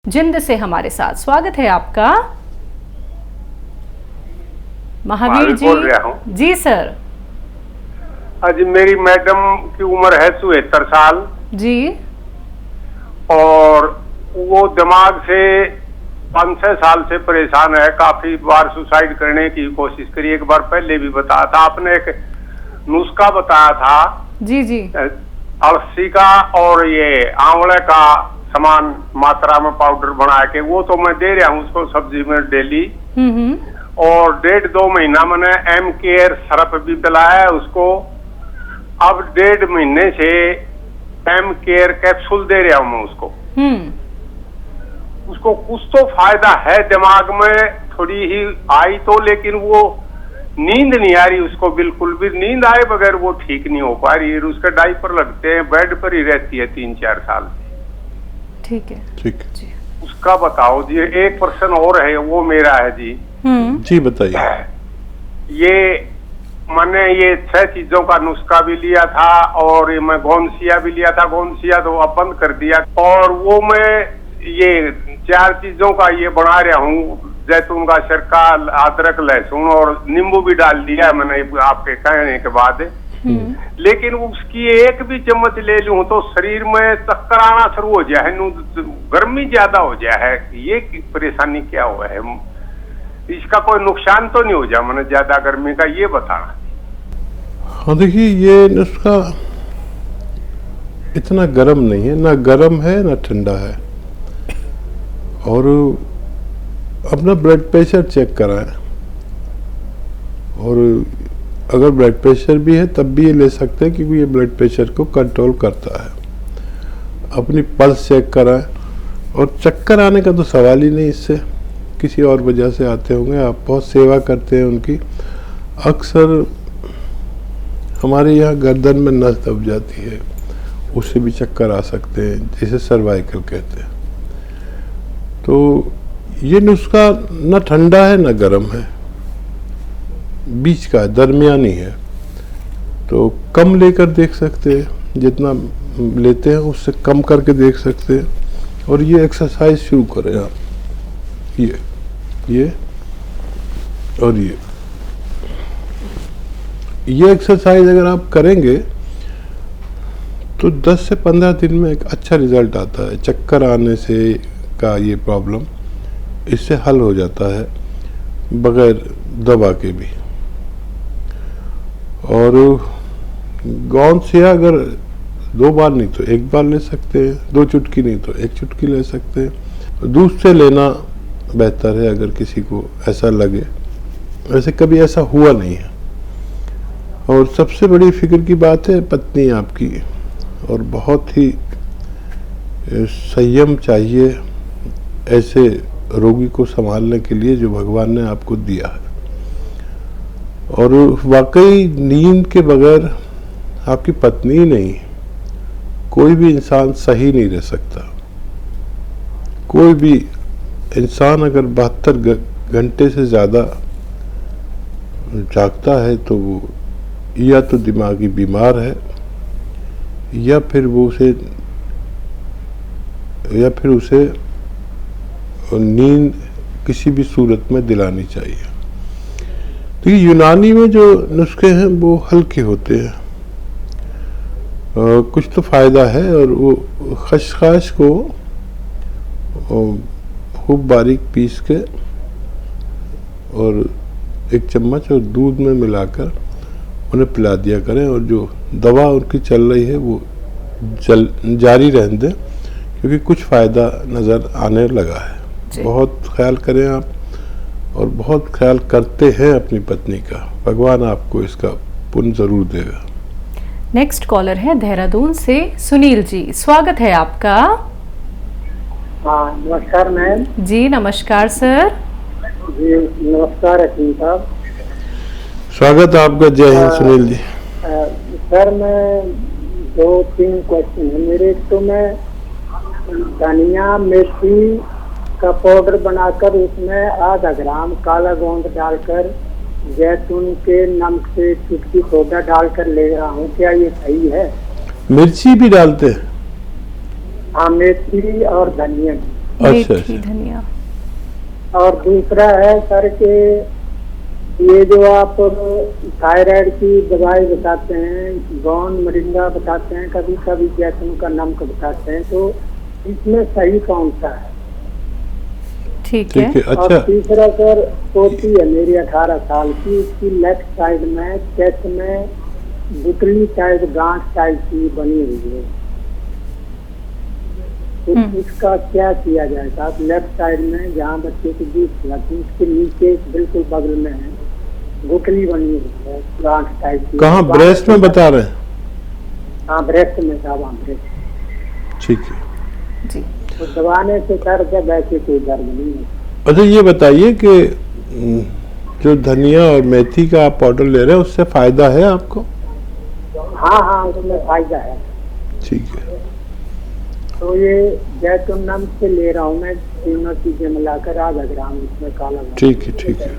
जिंद से हमारे साथ स्वागत है आपका। महावीर जी बोल रहा हूँ। जी सर। आज मेरी मैडम की उम्र है 74 साल जी। और वो दिमाग से 5-6 साल से परेशान है। काफी बार सुसाइड करने की कोशिश करी। एक बार पहले भी बताया था आपने, एक नुस्खा बताया था जी जी। अलसी का और ये आंवले का समान मात्रा में पाउडर बना के, वो तो मैं दे रहा हूँ उसको सब्जी में डेली। और 1.5-2 महीना मैंने एम केयर सरफ भी पिलाया है उसको। अब 1.5 महीने से एम केयर कैप्सूल दे रहा हूँ मैं उसको। उसको कुछ तो फायदा है, दिमाग में थोड़ी ही आई तो, लेकिन वो नींद नहीं आ रही उसको, बिल्कुल भी नींद आए बगैर वो ठीक नहीं हो पा रही है। उसके डायपर लगते हैं, बेड पर ही रहती है 3-4 साल से। ठीक है ठीक जी। उसका बताओ जी। एक पर्सन और है, वो मेरा है जी। जी बताइए। ये मैंने ये 6 चीजों का नुस्खा भी लिया था और मैं गोंदसिया भी लिया था। गोंदसिया तो अब बंद कर दिया, और वो मैं ये 4 चीजों का ये बना रहा हूँ। जैतून का सिरका, अदरक, लहसुन और नींबू भी डाल दिया है मैंने आपके कहने के बाद। लेकिन उसकी एक भी चम्मच ले लूं तो शरीर में चक्कर आना शुरू हो जाए, गर्मी ज्यादा हो जाए। ये परेशानी क्या हुआ है? इसका कोई नुकसान तो नहीं हो जाए मैंने ज्यादा गर्मी का, ये बताना। हाँ देखिए, ये नुस्खा इतना गर्म नहीं है, ना गर्म है ना ठंडा है। और अपना ब्लड प्रेशर चेक कराएं, और अगर ब्लड प्रेशर भी है तब भी ये ले सकते हैं, क्योंकि ये ब्लड प्रेशर को कंट्रोल करता है। अपनी पल्स चेक कराएं, और चक्कर आने का तो सवाल ही नहीं, इससे किसी और वजह से आते होंगे। आप बहुत सेवा करते हैं उनकी। अक्सर हमारे यहाँ गर्दन में नस दब जाती है, उससे भी चक्कर आ सकते हैं, जिसे सर्वाइकल कहते हैं। तो ये नुस्खा न ठंडा है न गर्म है, बीच का दरमियानी है। तो कम लेकर देख सकते हैं, जितना लेते हैं उससे कम करके देख सकते हैं। और ये एक्सरसाइज शुरू करें आप, ये और ये एक्सरसाइज अगर आप करेंगे तो 10 से 15 दिन में एक अच्छा रिजल्ट आता है। चक्कर आने से का ये प्रॉब्लम इससे हल हो जाता है, बगैर दवा के भी। और गोंदसिया अगर 2 बार नहीं तो 1 बार ले सकते हैं, 2 चुटकी नहीं तो 1 चुटकी ले सकते हैं। दूध से लेना बेहतर है अगर किसी को ऐसा लगे। वैसे कभी ऐसा हुआ नहीं है। और सबसे बड़ी फिक्र की बात है पत्नी आपकी, और बहुत ही संयम चाहिए ऐसे रोगी को संभालने के लिए जो भगवान ने आपको दिया है। और वाकई नींद के बगैर आपकी पत्नी ही नहीं, कोई भी इंसान सही नहीं रह सकता। कोई भी इंसान अगर 72 घंटे से ज़्यादा जागता है तो वो या तो दिमागी बीमार है, या फिर उसे नींद किसी भी सूरत में दिलानी चाहिए। तो यूनानी में जो नुस्खे हैं वो हल्के होते हैं, कुछ तो फायदा है। और वो खसखस को खूब बारीक पीस के और 1 चम्मच और दूध में मिलाकर उन्हें पिला दिया करें। और जो दवा उनकी चल रही है वो जारी रहने दें, क्योंकि कुछ फ़ायदा नज़र आने लगा है। बहुत ख्याल करें आप, और बहुत ख्याल करते हैं अपनी पत्नी का। भगवान आपको इसका पुण्य जरूर देगा। नेक्स्ट कॉलर है देहरादून से सुनील जी, स्वागत है आपका। हाँ नमस्कार मैम। जी नमस्कार सर। जी नमस्कार असीम साहब। स्वागत आपका। जय हिंद सुनील जी। सर मैं 2-3 क्वेश्चन है मेरे। तो मैं धनिया मेथी का पाउडर बनाकर उसमें आधा ग्राम काला गोंद डालकर जैतून के नमक से चुटकी सोडा डालकर ले रहा हूँ, क्या ये सही है? मिर्ची भी डालते हैं? हाँ मेथी और धनिया। अच्छा, मेथी धनिया। और दूसरा है सर के ये जो आप थायराइड की दवाई बताते हैं, गौन मोरिंगा बताते हैं, कभी कभी जैतून का नमक बताते हैं, तो इसमें सही कौन सा है? ठीक है। ठीक है। और अच्छा, तीसरा सर, पोती है मेरी 18 साल की, उसकी लेफ्ट साइड में चेस्ट में बुतली टाइप गांठ टाइप की बनी हुई है, तो इसका क्या किया जाए साहब? लेफ्ट साइड में जहाँ बच्चे की बीच लगती है, उसके नीचे बिल्कुल बगल में है, गुठली बनी हुई है गांठ टाइप की। कहाँ, ब्रेस्ट में बता रहे हैं? हाँ ब्रेस्ट में साहब, हाँ ब्रेस्ट। ठीक है। जी। तो दबाने से सर जब ऐसे कोई दर्द नहीं है। अच्छा, ये बताइए कि जो धनिया और मेथी का आप पाउडर ले रहे हैं उससे फायदा है आपको? हाँ हाँ, उसमें फायदा है। ठीक है। तो ये जैतून नमक से ले रहा हूँ मैं, तीनों चीजें मिलाकर आधा ग्राम इसमें काला नमक। ठीक है, ठीक है।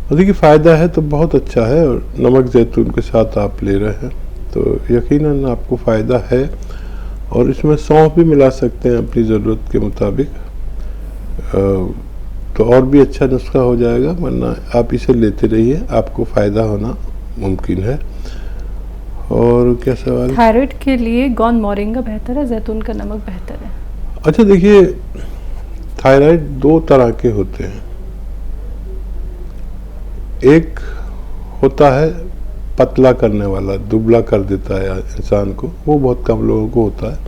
और देखिए, फायदा है तो बहुत अच्छा है, और नमक जैतून के साथ आप ले रहे हैं तो यकीनन आपको फायदा है। और इसमें सौंफ भी मिला सकते हैं अपनी ज़रूरत के मुताबिक, तो और भी अच्छा नुस्खा हो जाएगा। वरना आप इसे लेते रहिए, आपको फ़ायदा होना मुमकिन है। और क्या सवाल? थायराइड के लिए गौन मोरिंगा बेहतर है, जैतून का नमक बेहतर है? अच्छा देखिए, थायराइड दो तरह के होते हैं। एक होता है पतला करने वाला, दुबला कर देता है इंसान को, वो बहुत कम लोगों को होता है।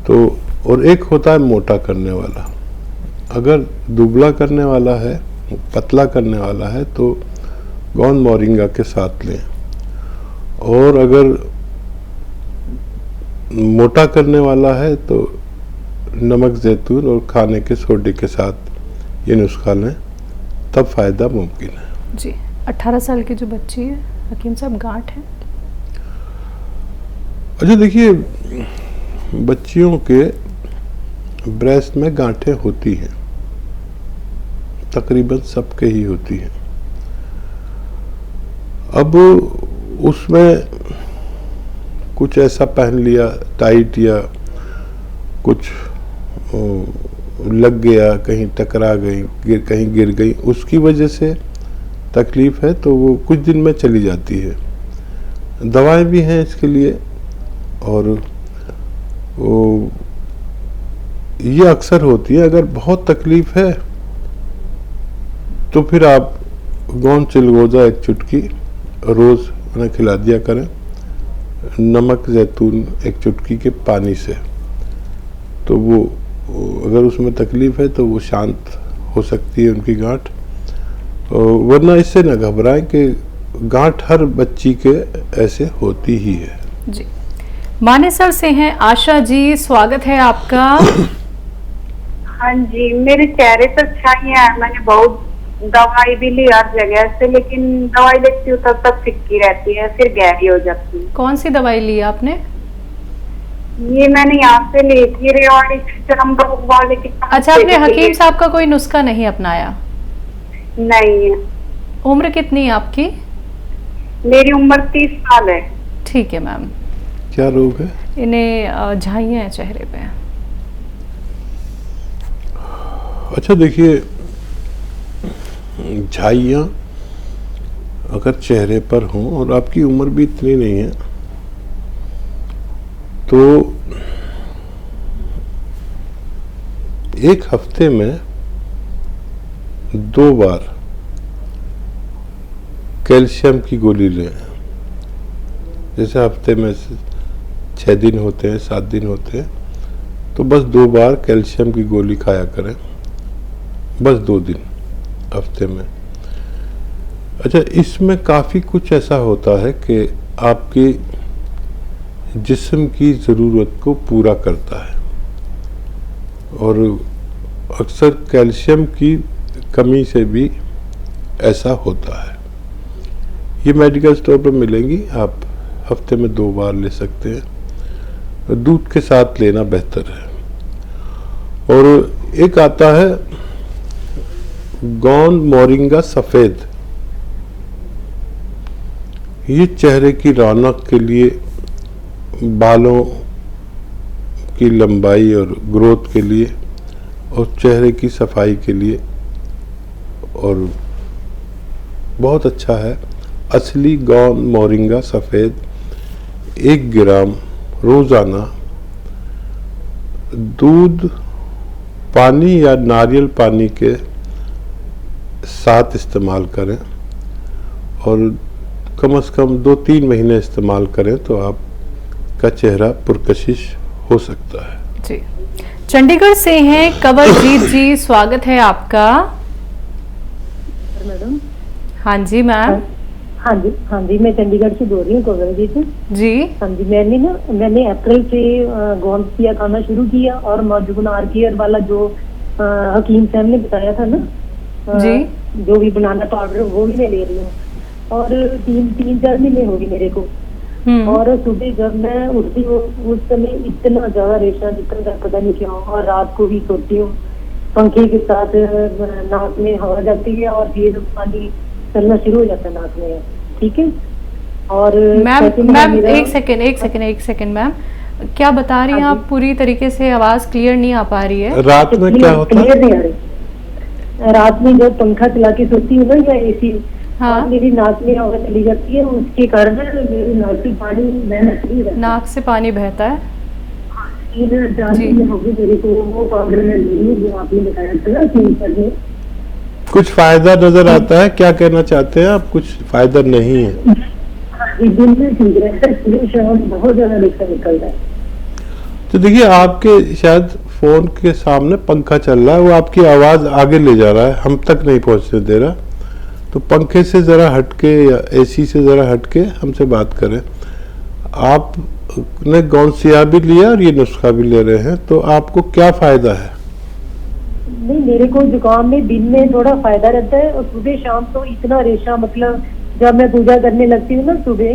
तो और एक होता है मोटा करने वाला। अगर दुबला करने वाला है, पतला करने वाला है, तो गौन मोरिंगा के साथ लें। और अगर मोटा करने वाला है तो नमक जैतून और खाने के सोडे के साथ ये नुस्खा लें, तब फायदा मुमकिन है। जी। 18 साल की जो बच्ची है हकीम साहब, गांठ है? अच्छा देखिए, बच्चियों के ब्रेस्ट में गांठें होती हैं, तकरीबन सबके ही होती हैं। अब उसमें कुछ ऐसा पहन लिया टाइट, या कुछ लग गया, कहीं टकरा गई, कहीं गिर गई, उसकी वजह से तकलीफ है, तो वो कुछ दिन में चली जाती है। दवाएं भी हैं इसके लिए, और वो ये अक्सर होती है। अगर बहुत तकलीफ है तो फिर आप गौन चिलगोजा एक चुटकी रोज़ उन्हें खिला दिया करें, नमक जैतून एक चुटकी के पानी से। तो वो अगर उसमें तकलीफ है तो वो शांत हो सकती है उनकी गांठ। वरना इससे न घबराएं कि गांठ हर बच्ची के ऐसे होती ही है। जी। मानेसर से हैं आशा जी, स्वागत है आपका। हाँ जी, मेरे चेहरे पर छाइयां है, मैंने बहुत दवाई भी ली हर जगह से, लेकिन दवाई लेती हूँ तब तक फिक्की रहती है, फिर गहरी हो जाती है। कौन सी दवाई ली आपने? ये मैंने यहाँ से ली थी, वाले की। अच्छा, आपने हकीम साहब का कोई नुस्खा नहीं अपनाया? नहीं। उम्र कितनी है आपकी? मेरी उम्र 30 साल है। ठीक है मैम। क्या रोग है? इन्हें झाइयाँ हैं चेहरे पे। अच्छा देखिए, झाइयाँ अगर चेहरे पर हों और आपकी उम्र भी इतनी नहीं है, तो एक हफ्ते में 2 बार कैल्शियम की गोली लें। जैसे हफ्ते में 6 दिन होते हैं, 7 दिन होते हैं, तो बस 2 बार कैल्शियम की गोली खाया करें, बस 2 दिन हफ्ते में। अच्छा, इसमें काफ़ी कुछ ऐसा होता है कि आपके जिस्म की ज़रूरत को पूरा करता है, और अक्सर कैल्शियम की कमी से भी ऐसा होता है। ये मेडिकल स्टोर पर मिलेंगी, आप हफ्ते में 2 बार ले सकते हैं। दूध के साथ लेना बेहतर है। और एक आता है गौन मोरिंगा सफ़ेद, ये चेहरे की रौनक के लिए, बालों की लंबाई और ग्रोथ के लिए और चेहरे की सफाई के लिए, और बहुत अच्छा है। असली गौन मोरिंगा सफ़ेद 1 ग्राम रोज़ाना दूध, पानी या नारियल पानी के साथ इस्तेमाल करें और कम से कम 2-3 महीने इस्तेमाल करें तो आपका चेहरा पुरकशिश हो सकता है। जी, चंडीगढ़ से हैं कंवरजीत जी, स्वागत है आपका। मैडम। हाँ जी मैम। हाँ जी मैं चंडीगढ़ से बोल रही हूँ कंवरजीत जी। हाँ जी, मैंने अप्रैल से गोंसिया खाना शुरू किया और मधुबन आर केयर वाला जो हकीम साहब ने बताया था ना, जी, जो भी बनाना पाउडर वो भी मैं ले रही हूँ और 3-4 महीने हो गए मेरे को। और सुबह जब मैं उठती हूँ उस समय इतना ज्यादा रेशा निकलता है, पता नहीं क्यों, और रात को भी सोती हूँ पंखे के साथ नाक में हवा जाती है और फिर पानी चलना शुरू हो जाता है नाक में। ठीक है। और मैम एक सेकेंड मैम, क्या बता रही हैं आप? पूरी तरीके से आवाज क्लियर नहीं आ पा रही है। रात में क्या होता है? क्लियर नहीं आ रही। रात में जब पंखा चला के सोती हूँ ना या एसी, हाँ, मेरी नाक में हवा चली जाती है, उसके कारण मेरी नाक से पानी बहना शुरू हो जाता है। नाक से पानी बहता है। होगी मेरे को वो पाउडर में ले रही हूँ जो आपने बताया था ना। कुछ फायदा नजर आता है? क्या कहना चाहते हैं आप? कुछ फायदा नहीं है? दिन में ठीक रहता है, शाम बहुत ज्यादा रेशा निकलता है। तो देखिए, आपके शायद फोन के सामने पंखा चल रहा है, वो आपकी आवाज आगे ले जा रहा है, हम तक नहीं पहुंचने दे रहा। तो पंखे से जरा हटके या एसी से जरा हटके हमसे बात करें। आपने गौनसिया भी लिया और ये नुस्खा भी ले रहे हैं, तो आपको क्या फायदा है? नहीं, मेरे को जुकाम में दिन में थोड़ा फायदा रहता है और सुबह शाम तो इतना रेशा, मतलब जब मैं पूजा करने लगती हूँ ना सुबह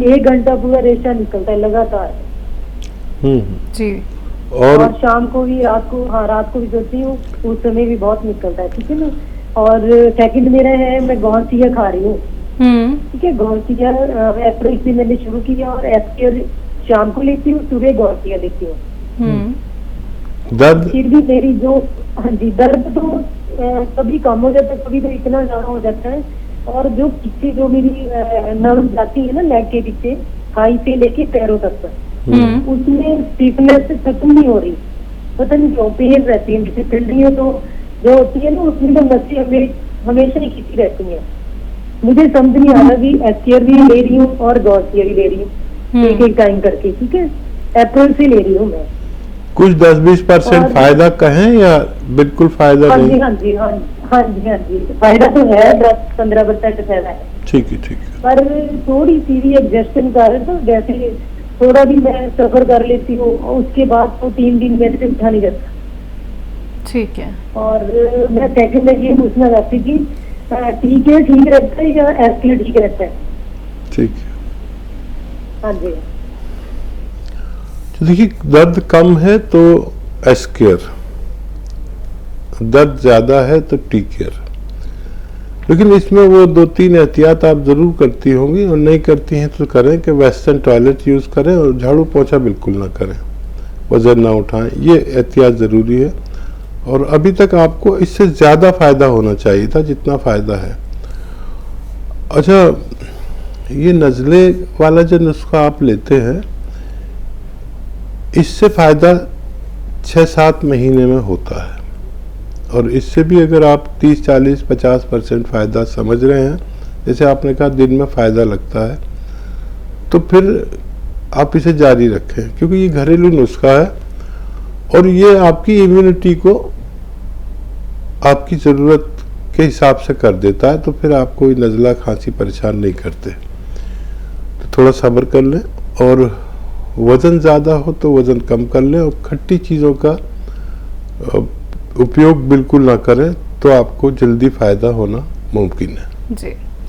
1 घंटा पूरा रेशा निकलता है लगातार। जी। और शाम को भी, रात को भी सोती हूँ उस समय भी बहुत निकलता है। ठीक है ना। और सेकंड मेरा है, मैं गौनसिया खा रही हूँ। ठीक है। गौनसिया अप्रैल से मैंने शुरू किया और एस्केयर शाम को लेती हूँ, सुबह गौनसिया लेती हूँ। दर्द? फिर भी मेरी जो, हाँ जी, दर्द तो कभी कम हो जाता है, कभी तो इतना ज्यादा हो जाता है। और जो पीछे जो मेरी नर्व जाती है ना लेग के पीछे, थाई से लेके पैरों तक, उसमें स्टिफनेस खत्म नहीं हो रही, पता नहीं क्यों पेन रहती है। जैसे फिर रही हो तो जो होती है ना, उसमें तो नसें हमेशा ही खींची रहती है। मुझे समझ नहीं आ रहा कि एस्केयर भी ले रही हूँ और गौसिया भी ले रही हूँ एक टाइम करके। ठीक है। अप्रैल से ले रही हूँ मैं। कुछ 10-20% फायदा कहें या बिल्कुल फायदा नहीं? हाँ जी, फायदा तो है, 10-15% फायदा है। ठीक है। पर थोड़ी सी भी एडजस्टमेंट कर, तो जैसे थोड़ा भी मैं सफर कर लेती हूँ, उसके बाद तो 3 दिन मेरे से उठा नहीं जाता। ठीक है। और मैं सेकंड में ये पूछना चाहती थी, ठीक रहता है या एस्केयर ठीक रहता है? ठीक है। हाँ जी। तो देखिए, दर्द कम है तो एस्केयर, दर्द ज्यादा है तो टी केयर। लेकिन इसमें वो 2-3 एहतियात आप जरूर करती होंगी, और नहीं करती हैं तो करें कि वेस्टर्न टॉयलेट यूज करें और झाड़ू पोछा बिल्कुल ना करें, वजन ना उठाएं, ये एहतियात जरूरी है। और अभी तक आपको इससे ज्यादा फायदा होना चाहिए था जितना फायदा है। अच्छा, ये नज़ले वाला जो नुस्खा आप लेते हैं, इससे फायदा 6-7 महीने में होता है, और इससे भी अगर आप 30-40-50% फायदा समझ रहे हैं, जैसे आपने कहा दिन में फायदा लगता है, तो फिर आप इसे जारी रखें, क्योंकि ये घरेलू नुस्खा है और ये आपकी इम्यूनिटी को आपकी ज़रूरत के हिसाब से कर देता है। तो फिर आपको नज़ला खांसी परेशान नहीं करते। तो थोड़ा सब्र कर लें, और वज़न ज़्यादा हो तो वज़न कम कर लें, और खट्टी चीज़ों का उपयोग बिल्कुल ना करें, तो आपको जल्दी फ़ायदा होना मुमकिन है। जी।